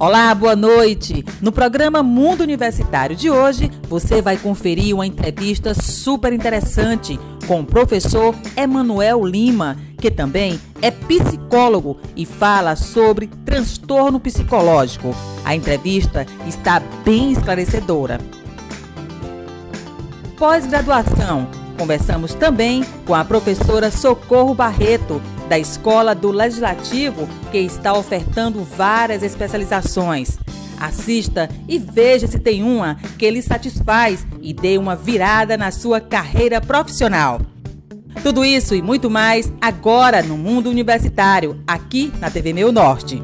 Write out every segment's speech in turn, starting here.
Olá, boa noite! No programa Mundo Universitário de hoje, você vai conferir uma entrevista super interessante com o professor Emanuel Lima, que também é psicólogo e fala sobre transtorno psicológico. A entrevista está bem esclarecedora. Pós-graduação, conversamos também com a professora Socorro Barreto, da Escola do Legislativo, que está ofertando várias especializações. Assista e veja se tem uma que lhe satisfaz e dê uma virada na sua carreira profissional. Tudo isso e muito mais agora no Mundo Universitário, aqui na TV Meu Norte.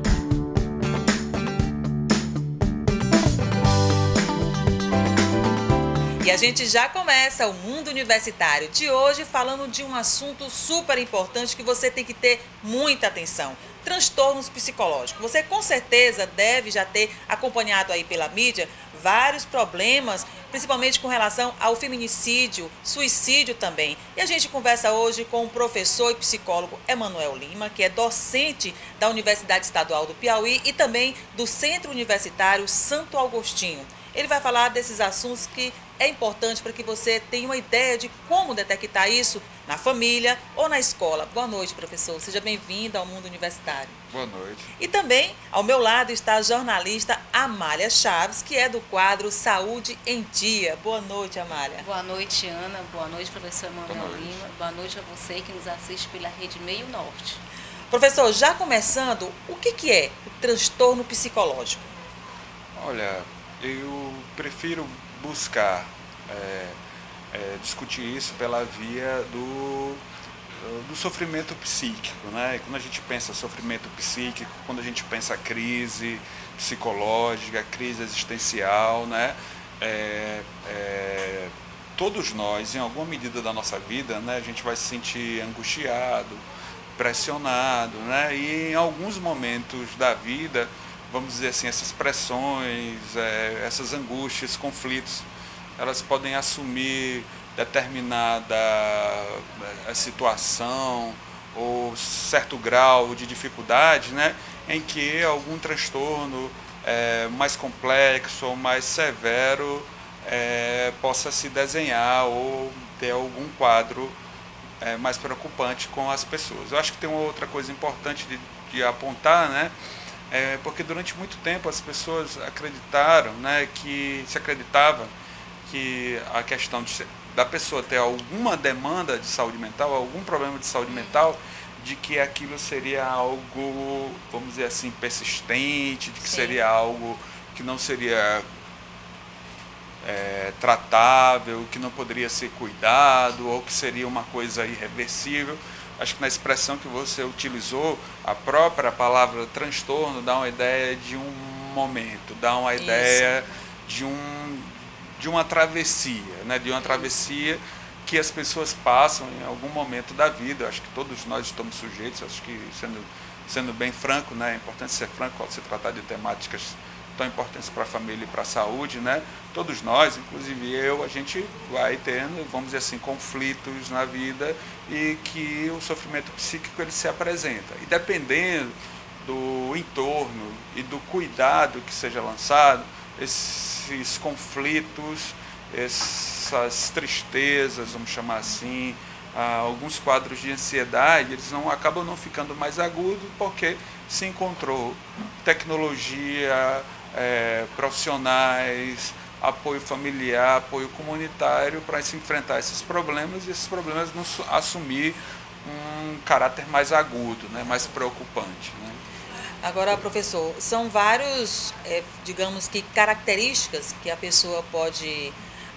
E a gente já começa o Mundo Universitário de hoje falando de um assunto super importante que você tem que ter muita atenção. Transtornos psicológicos. Você com certeza deve já ter acompanhado aí pela mídia vários problemas, principalmente com relação ao feminicídio, suicídio também. E a gente conversa hoje com o professor e psicólogo Emanuel Lima, que é docente da Universidade Estadual do Piauí e também do Centro Universitário Santo Agostinho. Ele vai falar desses assuntos que é importante para que você tenha uma ideia de como detectar isso na família ou na escola. Boa noite, professor. Seja bem-vindo ao Mundo Universitário. Boa noite. E também, ao meu lado, está a jornalista Amália Chaves, que é do quadro Saúde em Dia. Boa noite, Amália. Boa noite, Ana. Boa noite, professor Emanuel Lima. Boa noite a você que nos assiste pela Rede Meio Norte. Professor, já começando, o que é o transtorno psicológico? Olha, eu prefiro buscar discutir isso pela via do sofrimento psíquico, né? Quando a gente pensa sofrimento psíquico, quando a gente pensa crise psicológica, crise existencial, né? Todos nós, em alguma medida da nossa vida, né, a gente vai se sentir angustiado, pressionado, né? E em alguns momentos da vida, vamos dizer assim, essas pressões, essas angústias, conflitos, elas podem assumir determinada situação ou certo grau de dificuldade, né, em que algum transtorno mais complexo ou mais severo possa se desenhar ou ter algum quadro mais preocupante com as pessoas. Eu acho que tem uma outra coisa importante de apontar, né, porque durante muito tempo as pessoas acreditaram, né, se acreditava que a questão da pessoa ter alguma demanda de saúde mental, algum problema de saúde mental, de que aquilo seria algo, vamos dizer assim, persistente, de que Sim. seria algo que não seria tratável, que não poderia ser cuidado, ou que seria uma coisa irreversível. Acho que na expressão que você utilizou, a própria palavra transtorno dá uma ideia de um momento, dá uma ideia de uma travessia, né? De uma travessia que as pessoas passam em algum momento da vida. Acho que todos nós estamos sujeitos, acho que sendo bem franco, né? É importante ser franco ao se tratar de temáticas tão importantes para a família e para a saúde, né? Todos nós, inclusive a gente vai tendo, vamos dizer assim, conflitos na vida e que o sofrimento psíquico ele se apresenta. E dependendo do entorno e do cuidado que seja lançado, esses conflitos, essas tristezas, vamos chamar assim, alguns quadros de ansiedade, eles acabam não ficando mais agudos porque se encontrou tecnologia, profissionais, apoio familiar, apoio comunitário para se enfrentar esses problemas e esses problemas não assumir um caráter mais agudo, né, mais preocupante, né? Agora, professor, são vários, digamos que, características que a pessoa pode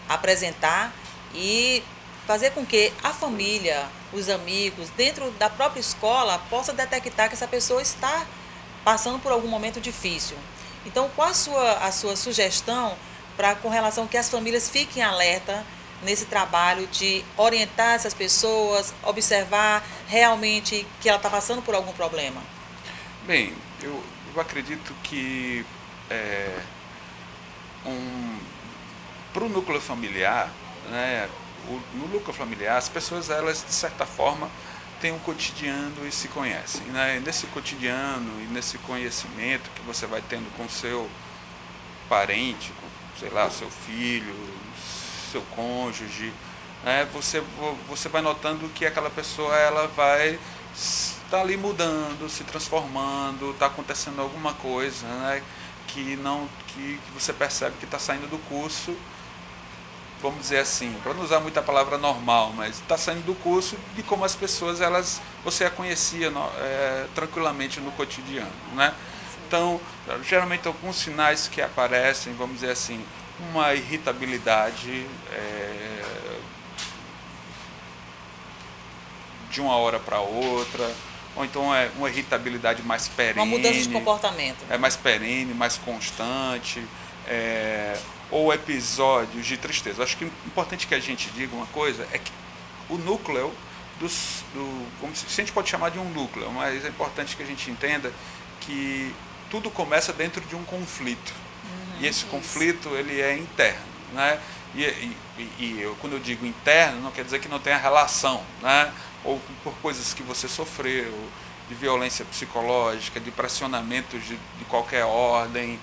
apresentar e fazer com que a família, os amigos, dentro da própria escola, possa detectar que essa pessoa está passando por algum momento difícil. Então, qual a sua sugestão com relação a que as famílias fiquem alerta nesse trabalho de orientar essas pessoas, observar realmente que ela está passando por algum problema? Bem, eu acredito que para o núcleo familiar, né, no núcleo familiar, as pessoas, elas, de certa forma, têm um cotidiano e se conhecem, né? Nesse cotidiano e nesse conhecimento que você vai tendo com seu parente, com, sei lá, seu filho, seu cônjuge, né? Você vai notando que aquela pessoa ela vai estar ali mudando, se transformando, está acontecendo alguma coisa, né? Que você percebe que está saindo do curso, vamos dizer assim, para não usar muita palavra normal, mas está saindo do curso de como as pessoas você a conhecia tranquilamente no cotidiano, né? Então, geralmente alguns sinais que aparecem, vamos dizer assim, uma irritabilidade de uma hora para outra, ou então uma irritabilidade mais perene. Uma mudança de comportamento. É mais perene, mais constante, ou episódios de tristeza. Acho que é importante que a gente diga uma coisa, é que o núcleo como se a gente pode chamar de um núcleo, mas é importante que a gente entenda que tudo começa dentro de um conflito. E esse conflito, ele é interno, né? Quando eu digo interno, não quer dizer que não tenha relação, né? Ou por coisas que você sofreu, de violência psicológica, de pressionamentos de qualquer ordem,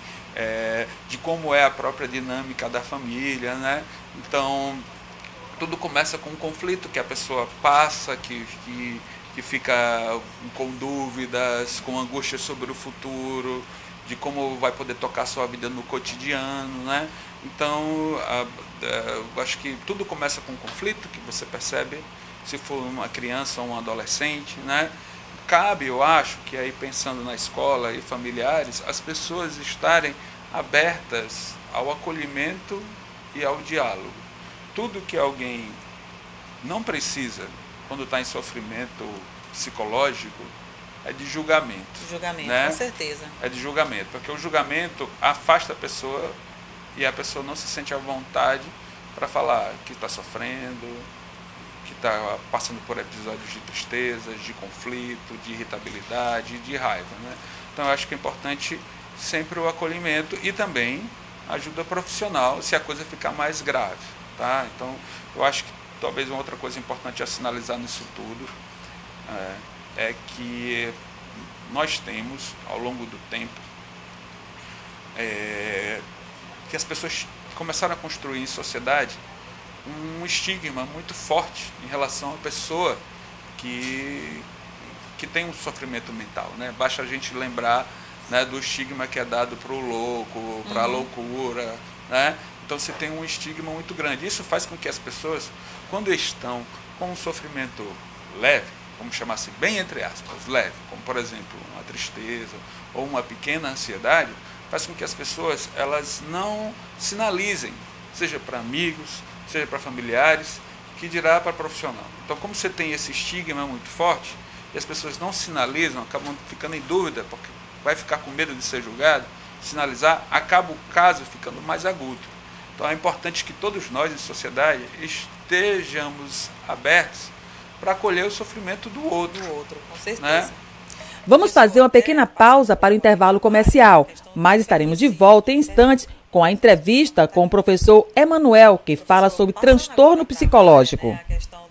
de como é a própria dinâmica da família, né? Então, tudo começa com um conflito que a pessoa passa, que fica com dúvidas, com angústia sobre o futuro, de como vai poder tocar a sua vida no cotidiano, né? Então, eu acho que tudo começa com um conflito que você percebe, se for uma criança ou um adolescente, né? Cabe, eu acho, que aí pensando na escola e familiares, as pessoas estarem abertas ao acolhimento e ao diálogo. Tudo que alguém não precisa, quando está em sofrimento psicológico, é de julgamento. De julgamento, né? Com certeza. É de julgamento, porque o julgamento afasta a pessoa e a pessoa não se sente à vontade para falar que está sofrendo, que está passando por episódios de tristeza, de conflito, de irritabilidade, de raiva, né? Então eu acho que é importante sempre o acolhimento e também ajuda profissional se a coisa ficar mais grave, tá? Então eu acho que talvez uma outra coisa importante a sinalizar nisso tudo é que nós temos, ao longo do tempo, que as pessoas começaram a construir em sociedade um estigma muito forte em relação à pessoa que tem um sofrimento mental, né? Basta a gente lembrar, né, do estigma que é dado para o louco, para a loucura, né? Então você tem um estigma muito grande. Isso faz com que as pessoas, quando estão com um sofrimento leve, vamos chamar assim, bem entre aspas, leve, como por exemplo uma tristeza ou uma pequena ansiedade, faz com que as pessoas elas não sinalizem, seja para amigos, seja para familiares, que dirá para profissional. Então, como você tem esse estigma muito forte, e as pessoas não sinalizam, acabam ficando em dúvida, porque vai ficar com medo de ser julgado, sinalizar, acaba o caso ficando mais agudo. Então, é importante que todos nós, em sociedade, estejamos abertos para acolher o sofrimento do outro. Com certeza. Né? Vamos fazer uma pequena pausa para o intervalo comercial, mas estaremos de volta em instantes com a entrevista com o professor Emanuel, que fala sobre transtorno psicológico. A questão